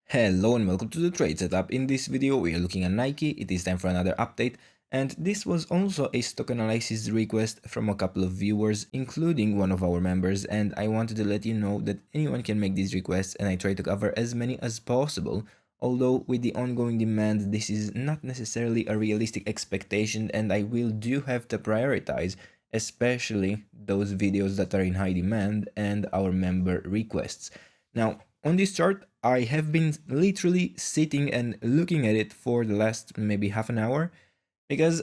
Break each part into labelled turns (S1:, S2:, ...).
S1: Hello and welcome to the trade setup. In this video we are looking at Nike. It is time for another update, and this was also a stock analysis request from a couple of viewers, including one of our members, and I wanted to let you know that anyone can make these requests and I try to cover as many as possible. Although with the ongoing demand this is not necessarily a realistic expectation, and I will do have to prioritize especially those videos that are in high demand and our member requests. Now, on this chart, I have been literally sitting and looking at it for the last maybe half an hour because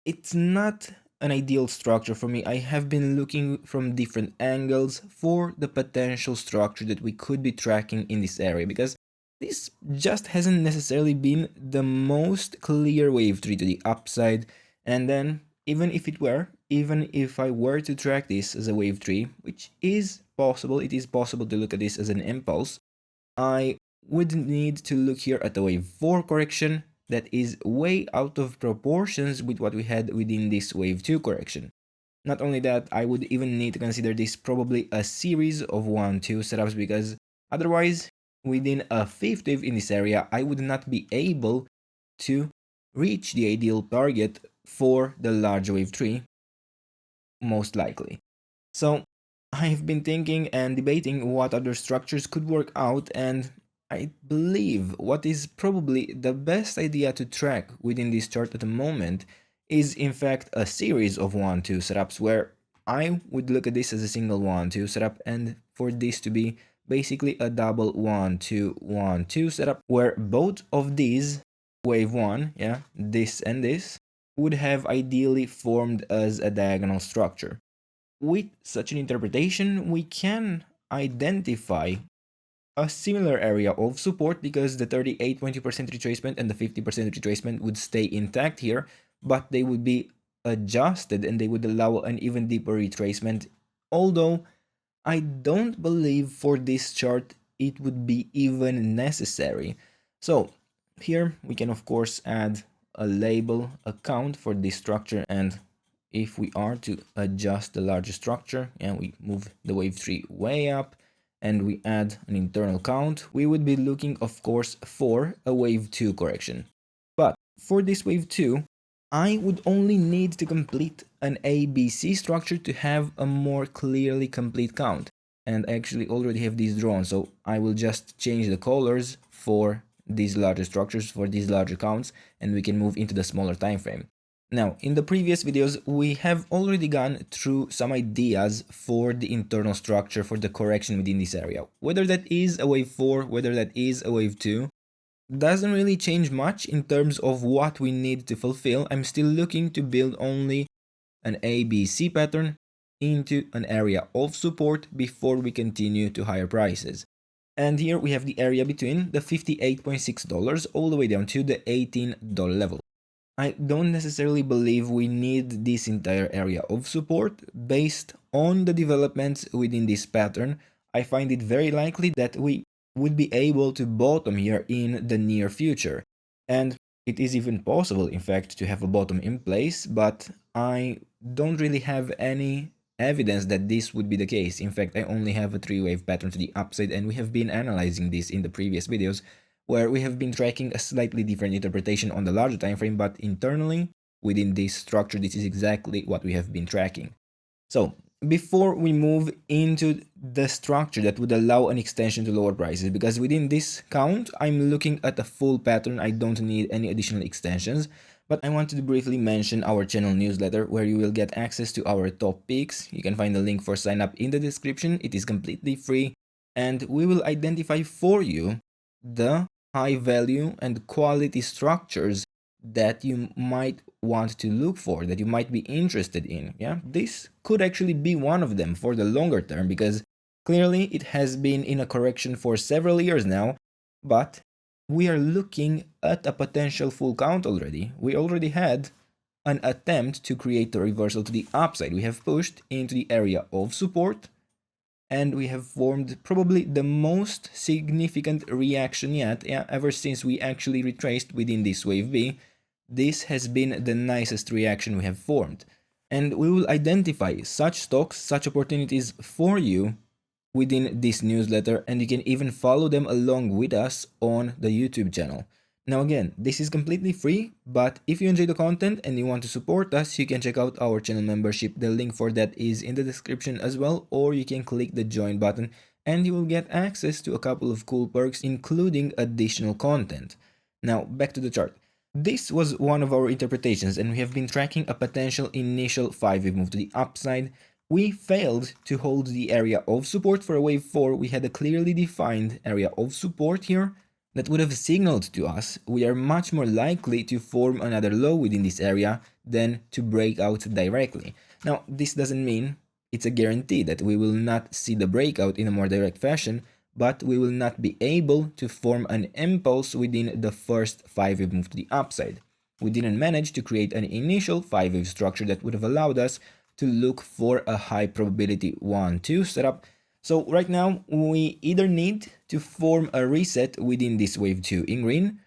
S1: it's not an ideal structure for me. I have been looking from different angles for the potential structure that we could be tracking in this area, because this just hasn't necessarily been the most clear wave tree to the upside. And then even if I were to track this as a wave tree, which is possible, it is possible to look at this as an impulse, I would need to look here at the wave 4 correction that is way out of proportions with what we had within this wave 2 correction. Not only that, I would even need to consider this probably a series of 1-2 setups, because otherwise, within a fifth wave in this area, I would not be able to reach the ideal target for the large wave tree, most likely. So I've been thinking and debating what other structures could work out, and I believe what is probably the best idea to track within this chart at the moment is in fact a series of 1-2 setups, where I would look at this as a single 1-2 setup, and for this to be basically a double 1-2-1-2 setup, where both of these, wave 1, yeah, this and this, would have ideally formed as a diagonal structure. With such an interpretation, we can identify a similar area of support, because the 38.2% retracement and the 50% retracement would stay intact here, but they would be adjusted and they would allow an even deeper retracement, although I don't believe for this chart it would be even necessary. So here we can of course add a label account for this structure, and if we are to adjust the larger structure and we move the wave tree way up and we add an internal count, we would be looking of course for a wave 2 correction. But for this wave 2, I would only need to complete an ABC structure to have a more clearly complete count. And I actually already have these drawn, so I will just change the colors for these larger structures, for these larger counts, and we can move into the smaller time frame. Now, in the previous videos, we have already gone through some ideas for the internal structure for the correction within this area. Whether that is a wave 4, whether that is a wave 2, doesn't really change much in terms of what we need to fulfill. I'm still looking to build only an ABC pattern into an area of support before we continue to higher prices. And here we have the area between the $58.6 all the way down to the $18 level. I don't necessarily believe we need this entire area of support. Based on the developments within this pattern, I find it very likely that we would be able to bottom here in the near future. And it is even possible, in fact, to have a bottom in place, but I don't really have any evidence that this would be the case. In fact, I only have a 3-wave pattern to the upside, and we have been analyzing this in the previous videos, where we have been tracking a slightly different interpretation on the larger time frame, but internally, within this structure, this is exactly what we have been tracking. So, before we move into the structure that would allow an extension to lower prices, because within this count, I'm looking at a full pattern, I don't need any additional extensions, but I wanted to briefly mention our channel newsletter, where you will get access to our top picks. You can find the link for sign up in the description. It is completely free, and we will identify for you the high value and quality structures that you might want to look for, that you might be interested in. Yeah, this could actually be one of them for the longer term, because clearly it has been in a correction for several years now, but we are looking at a potential full count already. We already had an attempt to create a reversal to the upside. We have pushed into the area of support, and we have formed probably the most significant reaction yet, ever since we actually retraced within this wave B. This has been the nicest reaction we have formed. And we will identify such stocks, such opportunities for you within this newsletter, and you can even follow them along with us on the YouTube channel. Now again, this is completely free, but if you enjoy the content and you want to support us, you can check out our channel membership. The link for that is in the description as well, or you can click the join button and you will get access to a couple of cool perks, including additional content. Now back to the chart. This was one of our interpretations, and we have been tracking a potential initial 5-wave move to the upside. We failed to hold the area of support for a wave 4. We had a clearly defined area of support here that would have signaled to us we are much more likely to form another low within this area than to break out directly. Now, this doesn't mean it's a guarantee that we will not see the breakout in a more direct fashion, but we will not be able to form an impulse within the first 5-wave move to the upside. We didn't manage to create an initial 5-wave structure that would have allowed us to look for a high probability 1-2 setup. So right now we either need to form a reset within this wave 2 in green,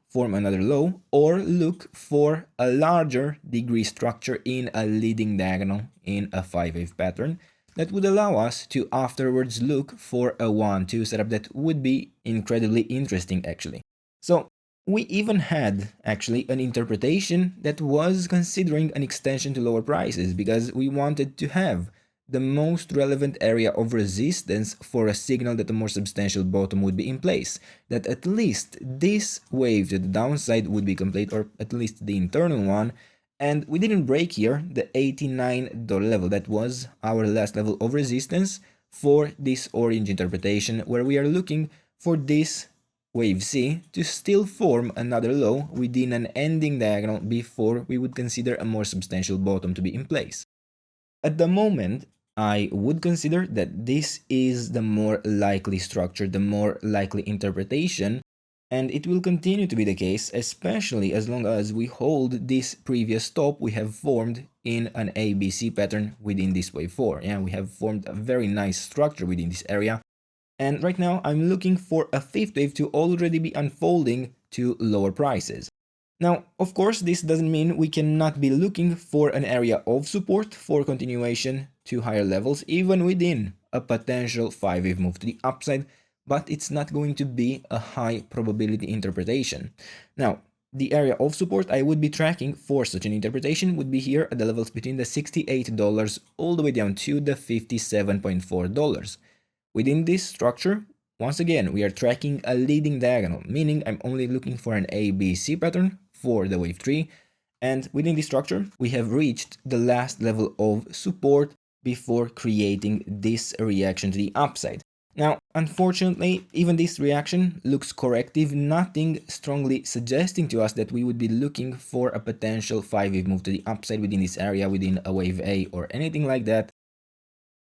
S1: form another low, or look for a larger degree structure in a leading diagonal in a 5-wave pattern that would allow us to afterwards look for a 1-2 setup that would be incredibly interesting actually. So we even had actually an interpretation that was considering an extension to lower prices because we wanted to have the most relevant area of resistance for a signal that a more substantial bottom would be in place, that at least this wave to the downside would be complete, or at least the internal one, and we didn't break here the $89 level. That was our last level of resistance for this orange interpretation, where we are looking for this wave C to still form another low within an ending diagonal before we would consider a more substantial bottom to be in place. At the moment, I would consider that this is the more likely structure, the more likely interpretation, and it will continue to be the case, especially as long as we hold this previous top we have formed in an ABC pattern within this wave 4. Yeah, we have formed a very nice structure within this area, and right now I'm looking for a 5th wave to already be unfolding to lower prices. Now, of course, this doesn't mean we cannot be looking for an area of support for continuation to higher levels, even within a potential 5-wave move to the upside, but it's not going to be a high probability interpretation. Now, the area of support I would be tracking for such an interpretation would be here at the levels between the $68 all the way down to the $57.4. Within this structure, once again, we are tracking a leading diagonal, meaning I'm only looking for an ABC pattern for the wave 3, and within this structure we have reached the last level of support before creating this reaction to the upside. Now, unfortunately, even this reaction looks corrective, nothing strongly suggesting to us that we would be looking for a potential 5-wave move to the upside within this area, within a wave A or anything like that.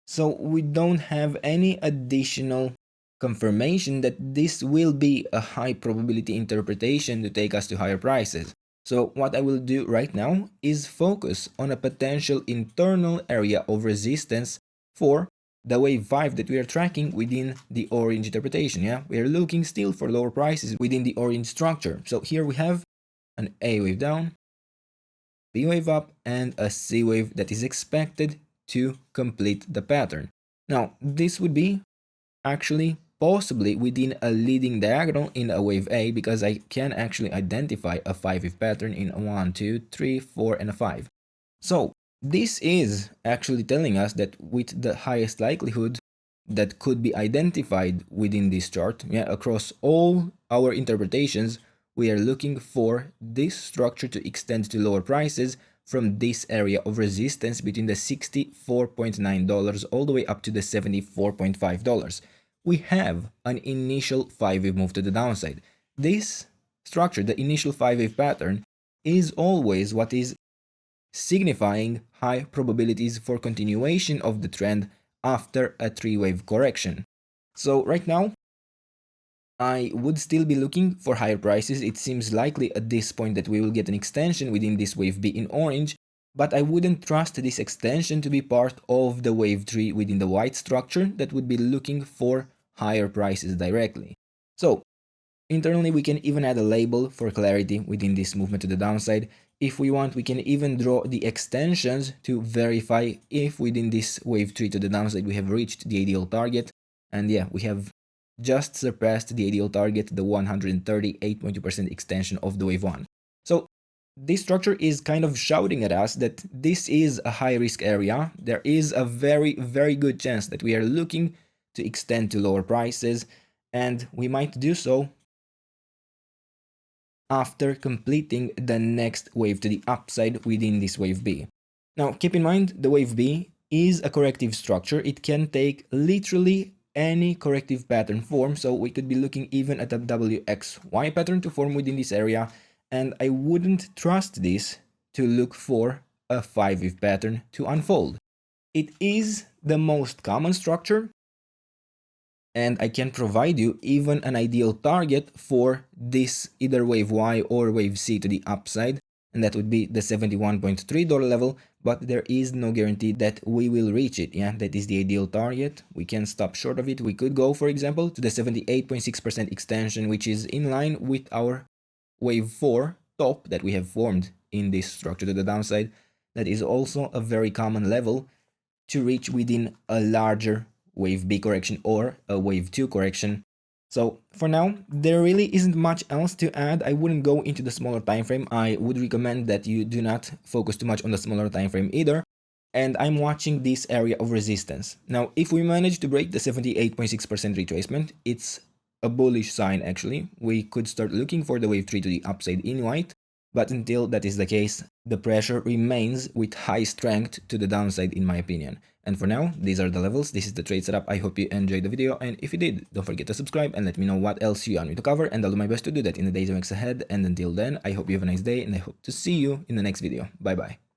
S1: So we don't have any additional confirmation that this will be a high probability interpretation to take us to higher prices. So what I will do right now is focus on a potential internal area of resistance for the wave 5 that we are tracking within the orange interpretation. Yeah, we are looking still for lower prices within the orange structure. So here we have an A wave down, B wave up, and a C wave that is expected to complete the pattern. Now, this would be actually possibly within a leading diagonal in a wave A, because I can actually identify a 5-wave pattern in a 1, 2, 3, 4, and a 5. So this is actually telling us that with the highest likelihood that could be identified within this chart, across all our interpretations, we are looking for this structure to extend to lower prices from this area of resistance between the $64.9 all the way up to the $74.5. We have an initial 5-wave move to the downside. This structure, the initial 5-wave pattern, is always what is signifying high probabilities for continuation of the trend after a 3-wave correction. So right now, I would still be looking for higher prices. It seems likely at this point that we will get an extension within this wave B in orange, but I wouldn't trust this extension to be part of the wave 3 within the white structure that would be looking for higher prices directly. So internally we can even add a label for clarity within this movement to the downside. If we want, we can even draw the extensions to verify if within this wave 3 to the downside we have reached the ideal target. And yeah, we have just surpassed the ideal target, the 138.2% extension of the wave 1. So this structure is kind of shouting at us that this is a high risk area. There is a very, very good chance that we are looking to extend to lower prices, and we might do so after completing the next wave to the upside within this wave B. Now, keep in mind, the wave B is a corrective structure. It can take literally any corrective pattern form, so we could be looking even at a WXY pattern to form within this area, and I wouldn't trust this to look for a 5-wave pattern to unfold. It is the most common structure, and I can provide you even an ideal target for this either wave Y or wave C to the upside, and that would be the $71.3 level, but there is no guarantee that we will reach it. Yeah, that is the ideal target. We can stop short of it. We could go, for example, to the 78.6% extension, which is in line with our wave 4 top that we have formed in this structure to the downside. That is also a very common level to reach within a larger wave B correction or a wave 2 correction. So for now, there really isn't much else to add. I wouldn't go into the smaller time frame. I would recommend that you do not focus too much on the smaller time frame either. And I'm watching this area of resistance. Now, if we manage to break the 78.6% retracement, it's a bullish sign actually. We could start looking for the wave 3 to the upside in white. But until that is the case, the pressure remains with high strength to the downside in my opinion. And for now, these are the levels, this is the trade setup. I hope you enjoyed the video, and if you did, don't forget to subscribe and let me know what else you want me to cover, and I'll do my best to do that in the days and weeks ahead. And until then, I hope you have a nice day, and I hope to see you in the next video. Bye bye.